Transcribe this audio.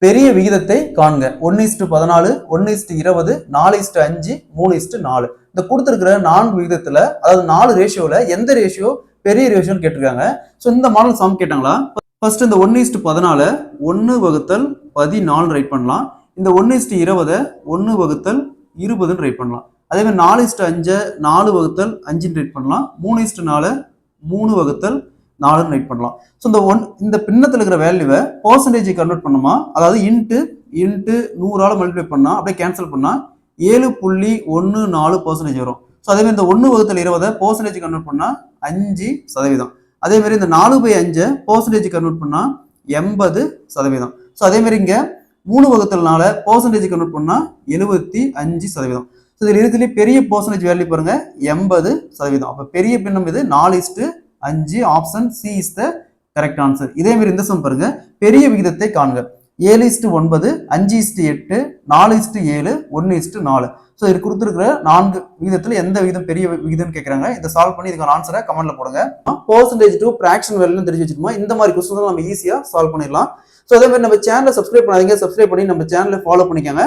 பெரிய விகிதத்தை காண்க. 1:14, 1:20, 4:5, 3:4. இந்த கொடுத்திருக்கிற 4 விகிதத்துல, அதாவது 4 ரேஷியோல எந்த ரேஷியோ பெரிய ரேஷியோன்னு கேட்டிருக்காங்க. ஸோ இந்த மாடல் சம் கேட்டாங்களா? ஃபர்ஸ்ட் இந்த 1:14 1/14 ரைட் பண்ணலாம். இந்த 1:20 1/20 ரைட் பண்ணலாம். அதே மாதிரி 4:5 4/5 ரைட் பண்ணலாம். 3:4 3/4 ரைட் பண்ணலாம். ஸோ இந்த பின்னத்தில் இருக்கிற வேல்யூவை பர்சன்டேஜ் கன்வெர்ட் பண்ணுமா, அதாவது இன்ட்டு 100 மல்டிப்ளை பண்ணா அப்படியே கேன்சல் பண்ணா 7.14% வரும். ஸோ அதே மாதிரி இந்த 1/20 பர்சன்டேஜ் கன்வெர்ட் பண்ணா 5%. அதே மாதிரி இந்த 4/5 பர்சன்டேஜ் கன்வெர்ட் பண்ணா 80%. ஸோ அதே மாதிரி இங்க 3/4 பர்சன்டேஜ் கன்வெர்ட் பண்ணா 75%. ஸோ இதில் இருக்கிற பெரிய பர்சன்டேஜ் வேல்யூ பாருங்க 80%. அப்போ பெரிய பின்னம் இது 4:5. Option C is the correct answer. இதே மாதிரி இந்த சம் பாருங்க, பெரிய விகிதத்தை காண்க. 7:9, 5:8, 4:7, 1:4. ஸோ இது கொடுத்துருக்கிற 4 விகிதத்தில் எந்த விகிதம் பெரிய விகிதம்னு கேட்குறாங்க. இதை சால்வ் பண்ணி இதுக்கான ஆன்சரை கமெண்ட்ல போடுங்க. பர்சன்டேஜ் டு ஃபிராக்ஷன் வேல்யூன்னு தெரிஞ்சு வச்சுக்கோமா, இந்த மாதிரி கொஸ்டின் நம்ம ஈஸியாக சால்வ் பண்ணிடலாம். ஸோ அதே மாதிரி நம்ம சேனலை சப்ஸ்கிரைப் பண்ணாதீங்க, சப்ஸ்கிரைப் பண்ணி நம்ம சேனலை ஃபாலோ பண்ணிக்கோங்க.